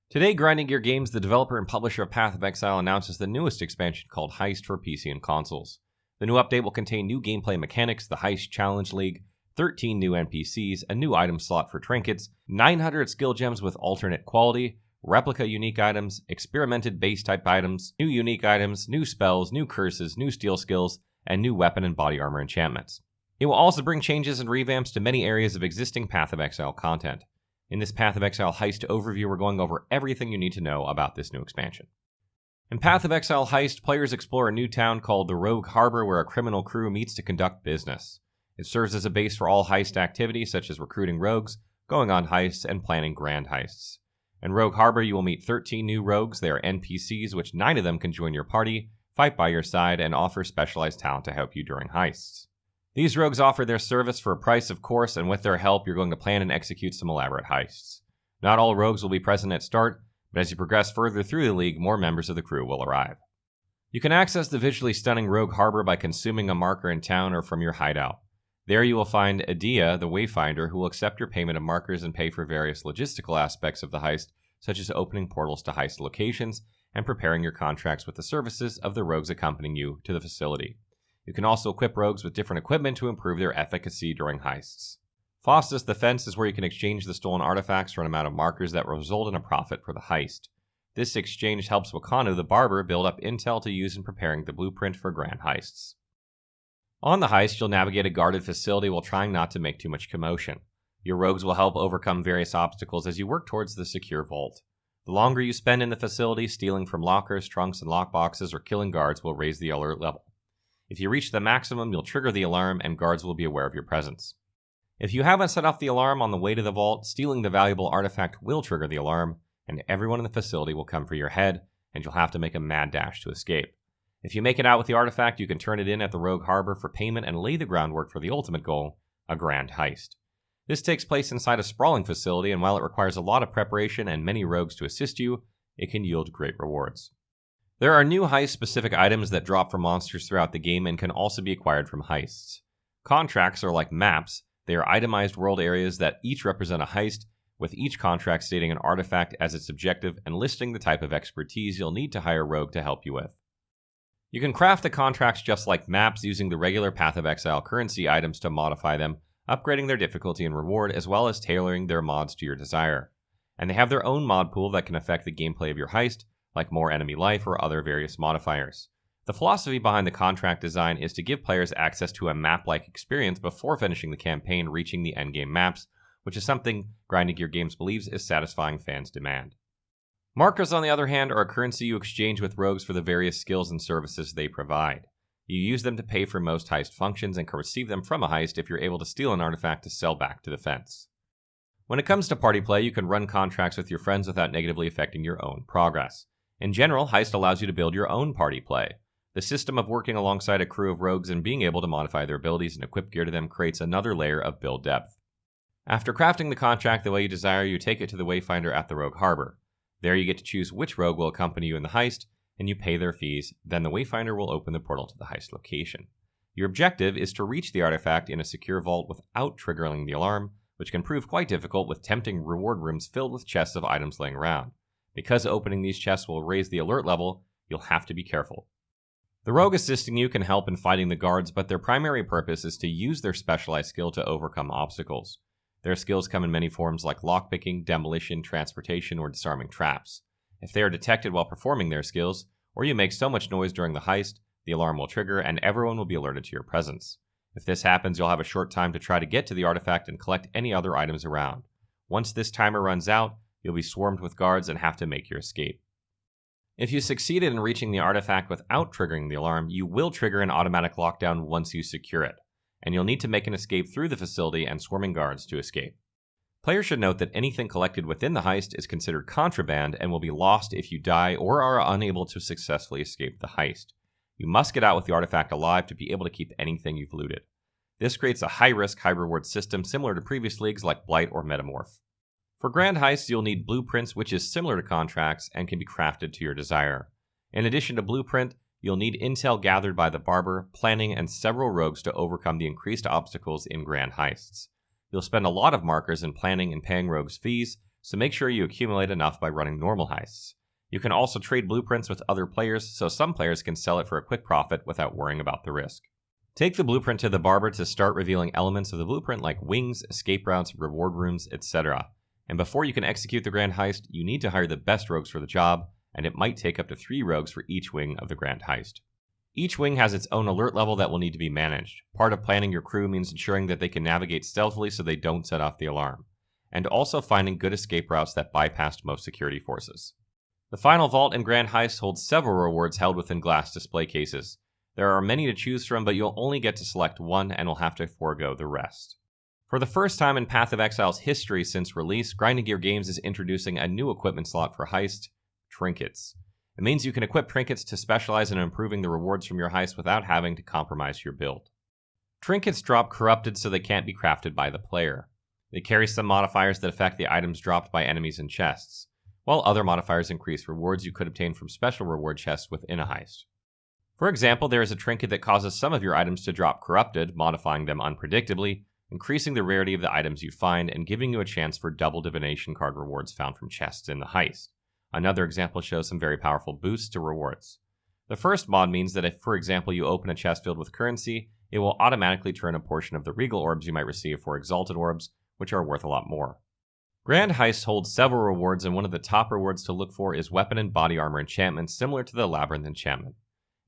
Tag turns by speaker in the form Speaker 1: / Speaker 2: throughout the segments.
Speaker 1: Today, Grinding Gear Games, the developer and publisher of Path of Exile, announces the newest expansion called Heist for PC and consoles. The new update will contain new gameplay mechanics, the Heist Challenge League, 13 new NPCs, a new item slot for Trinkets, 900 skill gems with alternate quality, Replica Unique Items, experimented base-type items, new unique items, new spells, new curses, new steal skills, and new weapon and body armor enchantments. It will also bring changes and revamps to many areas of existing Path of Exile content. In this Path of Exile Heist Overview, we're going over everything you need to know about this new expansion. In Path of Exile Heist, players explore a new town called the Rogue Harbour where a criminal crew meets to conduct business. It serves as a base for all heist activities such as recruiting rogues, going on heists, and planning grand heists. In Rogue Harbour, you will meet 13 new rogues. They are NPCs, which 9 of them can join your party, fight by your side, and offer specialized talent to help you during heists. These rogues offer their service for a price, of course, and with their help, you're going to plan and execute some elaborate heists. Not all rogues will be present at start, but as you progress further through the league, more members of the crew will arrive. You can access the visually stunning Rogue Harbour by consuming a marker in town or from your hideout. There you will find Adia, the Wayfinder, who will accept your payment of markers and pay for various logistical aspects of the heist, such as opening portals to heist locations and preparing your contracts with the services of the rogues accompanying you to the facility. You can also equip rogues with different equipment to improve their efficacy during heists. Faustus the Fence is where you can exchange the stolen artifacts for an amount of markers that will result in a profit for the heist. This exchange helps Wakanu the Barber build up intel to use in preparing the blueprint for grand heists. On the heist, you'll navigate a guarded facility while trying not to make too much commotion. Your rogues will help overcome various obstacles as you work towards the secure vault. The longer you spend in the facility, stealing from lockers, trunks, and lockboxes, or killing guards will raise the alert level. If you reach the maximum, you'll trigger the alarm and guards will be aware of your presence. If you haven't set off the alarm on the way to the vault, stealing the valuable artifact will trigger the alarm, and everyone in the facility will come for your head, and you'll have to make a mad dash to escape. If you make it out with the artifact, you can turn it in at the Rogue Harbour for payment and lay the groundwork for the ultimate goal, a grand heist. This takes place inside a sprawling facility, and while it requires a lot of preparation and many rogues to assist you, it can yield great rewards. There are new heist-specific items that drop from monsters throughout the game and can also be acquired from heists. Contracts are like maps. They are itemized world areas that each represent a heist, with each contract stating an artifact as its objective and listing the type of expertise you'll need to hire a rogue to help you with. You can craft the contracts just like maps using the regular Path of Exile currency items to modify them, upgrading their difficulty and reward, as well as tailoring their mods to your desire. And they have their own mod pool that can affect the gameplay of your heist, like more enemy life or other various modifiers. The philosophy behind the contract design is to give players access to a map-like experience before finishing the campaign and reaching the endgame maps, which is something Grinding Gear Games believes is satisfying fans' demand. Markers, on the other hand, are a currency you exchange with rogues for the various skills and services they provide. You use them to pay for most heist functions and can receive them from a heist if you're able to steal an artifact to sell back to the fence. When it comes to party play, you can run contracts with your friends without negatively affecting your own progress. In general, Heist allows you to build your own party play. The system of working alongside a crew of rogues and being able to modify their abilities and equip gear to them creates another layer of build depth. After crafting the contract the way you desire, you take it to the Wayfinder at the Rogue Harbour. There you get to choose which rogue will accompany you in the heist, and you pay their fees. Then the Wayfinder will open the portal to the heist location. Your objective is to reach the artifact in a secure vault without triggering the alarm, which can prove quite difficult with tempting reward rooms filled with chests of items laying around. Because opening these chests will raise the alert level, you'll have to be careful. The rogue assisting you can help in fighting the guards, but their primary purpose is to use their specialized skill to overcome obstacles. Their skills come in many forms like lockpicking, demolition, transportation, or disarming traps. If they are detected while performing their skills, or you make so much noise during the heist, the alarm will trigger and everyone will be alerted to your presence. If this happens, you'll have a short time to try to get to the artifact and collect any other items around. Once this timer runs out, you'll be swarmed with guards and have to make your escape. If you succeeded in reaching the artifact without triggering the alarm, you will trigger an automatic lockdown once you secure it, and you'll need to make an escape through the facility and swarming guards to escape. Players should note that anything collected within the heist is considered contraband and will be lost if you die or are unable to successfully escape the heist. You must get out with the artifact alive to be able to keep anything you've looted. This creates a high-risk, high-reward system similar to previous leagues like Blight or Metamorph. For grand heists, you'll need blueprints, which is similar to contracts and can be crafted to your desire. In addition to blueprint, you'll need intel gathered by the barber, planning, and several rogues to overcome the increased obstacles in grand heists. You'll spend a lot of markers in planning and paying rogues fees so make sure you accumulate enough by running normal heists. You can also trade blueprints with other players, so some players can sell it for a quick profit without worrying about the risk. Take the blueprint to the barber to start revealing elements of the blueprint like wings, escape routes, reward rooms, etc. And before you can execute the grand heist, you need to hire the best rogues for the job, and it might take up to 3 rogues for each wing of the grand heist. Each wing has its own alert level that will need to be managed. Part of planning your crew means ensuring that they can navigate stealthily so they don't set off the alarm, and also finding good escape routes that bypass most security forces. The final vault in grand heist holds several rewards held within glass display cases. There are many to choose from, but you'll only get to select one and will have to forego the rest. For the first time in Path of Exile's history since release, Grinding Gear Games is introducing a new equipment slot for Heist, Trinkets. It means you can equip trinkets to specialize in improving the rewards from your heist without having to compromise your build. Trinkets drop corrupted so they can't be crafted by the player. They carry some modifiers that affect the items dropped by enemies in chests, while other modifiers increase rewards you could obtain from special reward chests within a heist. For example, there is a trinket that causes some of your items to drop corrupted, modifying them unpredictably, increasing the rarity of the items you find, and giving you a chance for double divination card rewards found from chests in the heist. Another example shows some very powerful boosts to rewards. The first mod means that if, for example, you open a chest filled with currency, it will automatically turn a portion of the regal orbs you might receive for exalted orbs, which are worth a lot more. Grand Heist holds several rewards, and one of the top rewards to look for is weapon and body armor enchantments similar to the Labyrinth enchantment.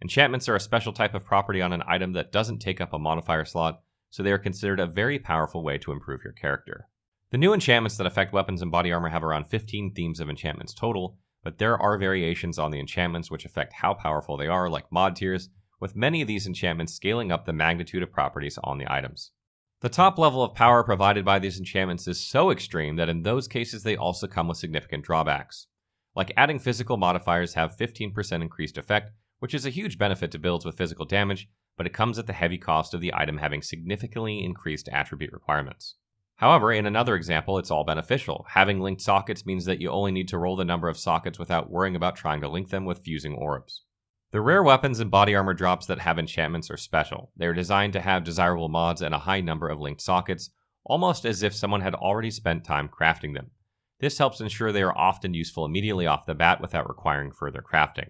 Speaker 1: Enchantments are a special type of property on an item that doesn't take up a modifier slot, so they are considered a very powerful way to improve your character. The new enchantments that affect weapons and body armor have around 15 themes of enchantments total, but there are variations on the enchantments which affect how powerful they are, like mod tiers, with many of these enchantments scaling up the magnitude of properties on the items. The top level of power provided by these enchantments is so extreme that in those cases they also come with significant drawbacks. Like adding physical modifiers have 15% increased effect, which is a huge benefit to builds with physical damage, but it comes at the heavy cost of the item having significantly increased attribute requirements. However, in another example, it's all beneficial. Having linked sockets means that you only need to roll the number of sockets without worrying about trying to link them with fusing orbs. The rare weapons and body armor drops that have enchantments are special. They are designed to have desirable mods and a high number of linked sockets, almost as if someone had already spent time crafting them. This helps ensure they are often useful immediately off the bat without requiring further crafting.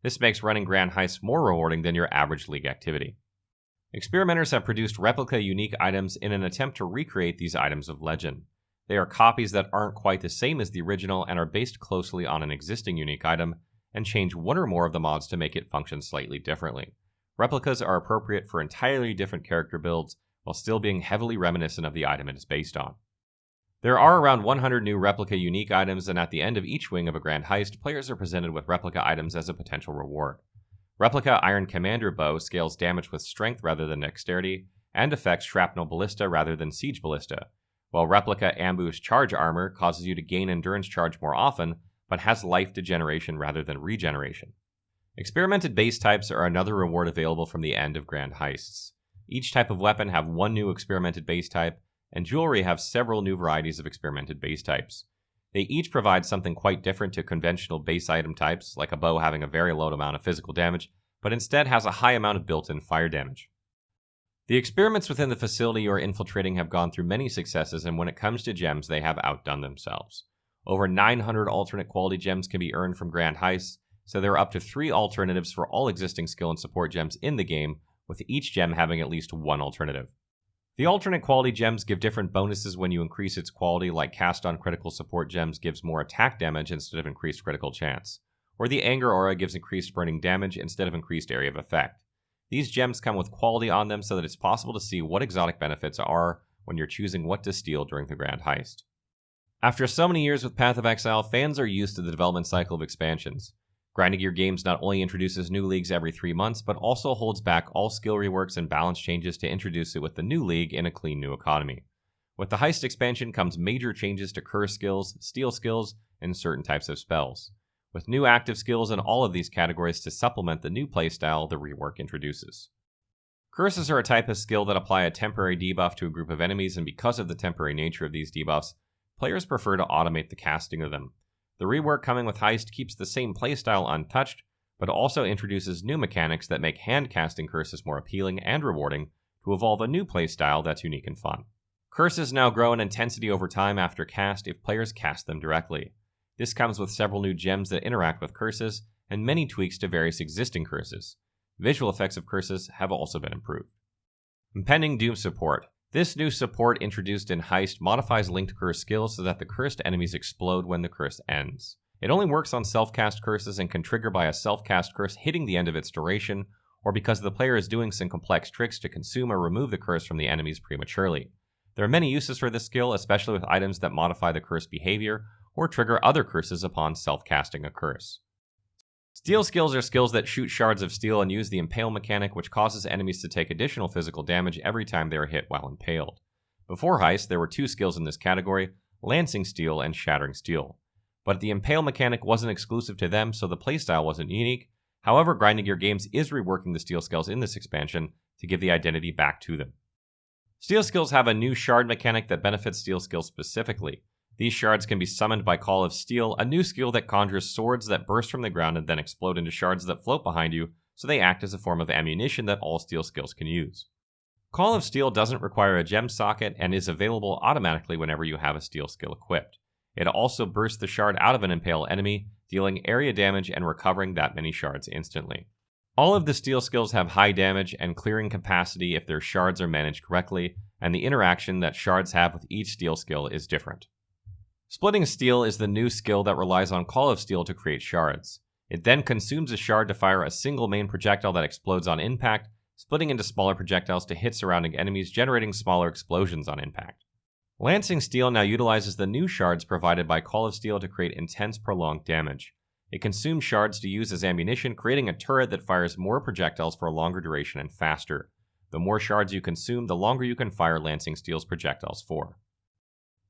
Speaker 1: This makes running grand heists more rewarding than your average league activity. Experimenters have produced replica unique items in an attempt to recreate these items of legend. They are copies that aren't quite the same as the original and are based closely on an existing unique item, and change one or more of the mods to make it function slightly differently. Replicas are appropriate for entirely different character builds, while still being heavily reminiscent of the item it is based on. There are around 100 new replica unique items, and at the end of each wing of a grand heist, players are presented with replica items as a potential reward. Replica Iron Commander Bow scales damage with strength rather than dexterity, and affects shrapnel ballista rather than siege ballista, while Replica Ambush Charge Armor causes you to gain endurance charge more often, but has life degeneration rather than regeneration. Experimented base types are another reward available from the end of grand heists. Each type of weapon have one new experimented base type, and jewelry have several new varieties of experimented base types. They each provide something quite different to conventional base item types, like a bow having a very low amount of physical damage, but instead has a high amount of built-in fire damage. The experiments within the facility you are infiltrating have gone through many successes, and when it comes to gems, they have outdone themselves. Over 900 alternate quality gems can be earned from grand heists, so there are up to 3 alternatives for all existing skill and support gems in the game, with each gem having at least one alternative. The alternate quality gems give different bonuses when you increase its quality, like Cast on Critical Support gems gives more attack damage instead of increased critical chance, or the Anger Aura gives increased burning damage instead of increased area of effect. These gems come with quality on them so that it's possible to see what exotic benefits are when you're choosing what to steal during the grand heist. After so many years with Path of Exile, fans are used to the development cycle of expansions. Grinding Gear Games not only introduces new leagues every 3 months, but also holds back all skill reworks and balance changes to introduce it with the new league in a clean new economy. With the Heist expansion comes major changes to curse skills, steal skills, and certain types of spells, with new active skills in all of these categories to supplement the new playstyle the rework introduces. Curses are a type of skill that apply a temporary debuff to a group of enemies, and because of the temporary nature of these debuffs, players prefer to automate the casting of them. The rework coming with Heist keeps the same playstyle untouched, but also introduces new mechanics that make hand-casting curses more appealing and rewarding to evolve a new playstyle that's unique and fun. Curses now grow in intensity over time after cast if players cast them directly. This comes with several new gems that interact with curses, and many tweaks to various existing curses. Visual effects of curses have also been improved. Impending Doom support. This new support introduced in Heist modifies linked curse skills so that the cursed enemies explode when the curse ends. It only works on self-cast curses and can trigger by a self-cast curse hitting the end of its duration, or because the player is doing some complex tricks to consume or remove the curse from the enemies prematurely. There are many uses for this skill, especially with items that modify the curse behavior or trigger other curses upon self-casting a curse. Steel skills are skills that shoot shards of steel and use the impale mechanic, which causes enemies to take additional physical damage every time they are hit while impaled. Before Heist, there were two skills in this category, lancing steel and shattering steel. But the impale mechanic wasn't exclusive to them, so the playstyle wasn't unique. However, Grinding Gear Games is reworking the steel skills in this expansion to give the identity back to them. Steel skills have a new shard mechanic that benefits steel skills specifically. These shards can be summoned by Call of Steel, a new skill that conjures swords that burst from the ground and then explode into shards that float behind you, so they act as a form of ammunition that all steel skills can use. Call of Steel doesn't require a gem socket and is available automatically whenever you have a steel skill equipped. It also bursts the shard out of an impale enemy, dealing area damage and recovering that many shards instantly. All of the steel skills have high damage and clearing capacity if their shards are managed correctly, and the interaction that shards have with each steel skill is different. Splitting Steel is the new skill that relies on Call of Steel to create shards. It then consumes a shard to fire a single main projectile that explodes on impact, splitting into smaller projectiles to hit surrounding enemies, generating smaller explosions on impact. Lancing Steel now utilizes the new shards provided by Call of Steel to create intense, prolonged damage. It consumes shards to use as ammunition, creating a turret that fires more projectiles for a longer duration and faster. The more shards you consume, the longer you can fire Lancing Steel's projectiles for.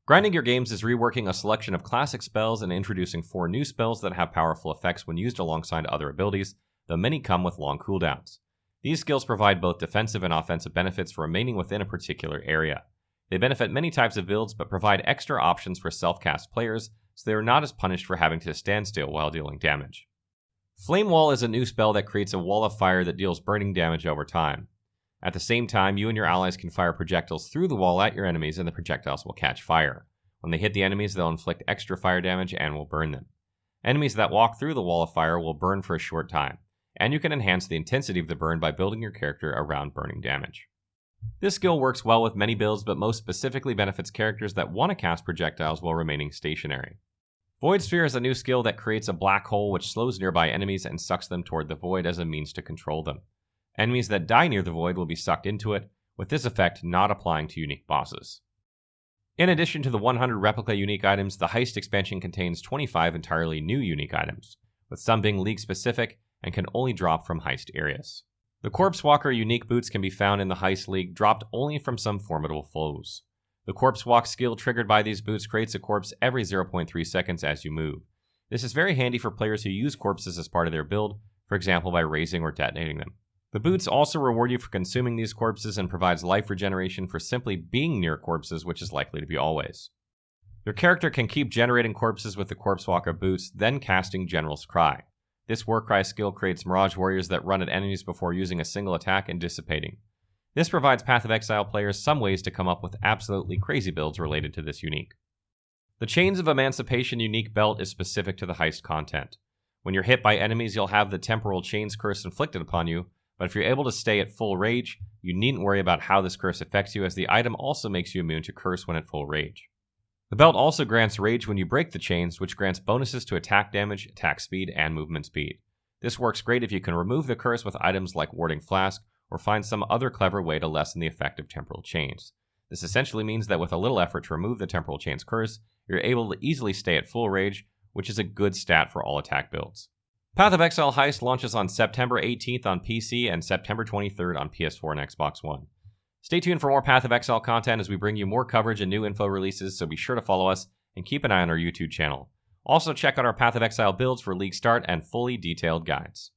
Speaker 1: Grinding Gear Games is reworking a selection of classic spells and introducing 4 new spells that have powerful effects when used alongside other abilities, though many come with long cooldowns. These skills provide both defensive and offensive benefits for remaining within a particular area. They benefit many types of builds, but provide extra options for self-cast players, so they are not as punished for having to stand still while dealing damage. Flame Wall is a new spell that creates a wall of fire that deals burning damage over time. At the same time, you and your allies can fire projectiles through the wall at your enemies and the projectiles will catch fire. When they hit the enemies, they'll inflict extra fire damage and will burn them. Enemies that walk through the wall of fire will burn for a short time, and you can enhance the intensity of the burn by building your character around burning damage. This skill works well with many builds, but most specifically benefits characters that want to cast projectiles while remaining stationary. Void Sphere is a new skill that creates a black hole which slows nearby enemies and sucks them toward the void as a means to control them. Enemies that die near the void will be sucked into it, with this effect not applying to unique bosses. In addition to the 100 Replica Unique Items, the Heist expansion contains 25 entirely new unique items, with some being League-specific and can only drop from Heist areas. The Corpse Walker unique boots can be found in the Heist League, dropped only from some formidable foes. The Corpse Walk skill triggered by these boots creates a corpse every 0.3 seconds as you move. This is very handy for players who use corpses as part of their build, for example by raising or detonating them. The boots also reward you for consuming these corpses and provides life regeneration for simply being near corpses, which is likely to be always. Your character can keep generating corpses with the Corpse Walker boots, then casting General's Cry. This Warcry skill creates Mirage Warriors that run at enemies before using a single attack and dissipating. This provides Path of Exile players some ways to come up with absolutely crazy builds related to this unique. The Chains of Emancipation unique belt is specific to the Heist content. When you're hit by enemies, you'll have the Temporal Chains curse inflicted upon you, but if you're able to stay at full rage, you needn't worry about how this curse affects you, as the item also makes you immune to curse when at full rage. The belt also grants rage when you break the chains, which grants bonuses to attack damage, attack speed, and movement speed. This works great if you can remove the curse with items like Warding Flask, or find some other clever way to lessen the effect of Temporal Chains. This essentially means that with a little effort to remove the Temporal Chains curse, you're able to easily stay at full rage, which is a good stat for all attack builds. Path of Exile Heist launches on September 18th on PC and September 23rd on PS4 and Xbox One. Stay tuned for more Path of Exile content as we bring you more coverage and new info releases, so be sure to follow us and keep an eye on our YouTube channel. Also check out our Path of Exile builds for League Start and fully detailed guides.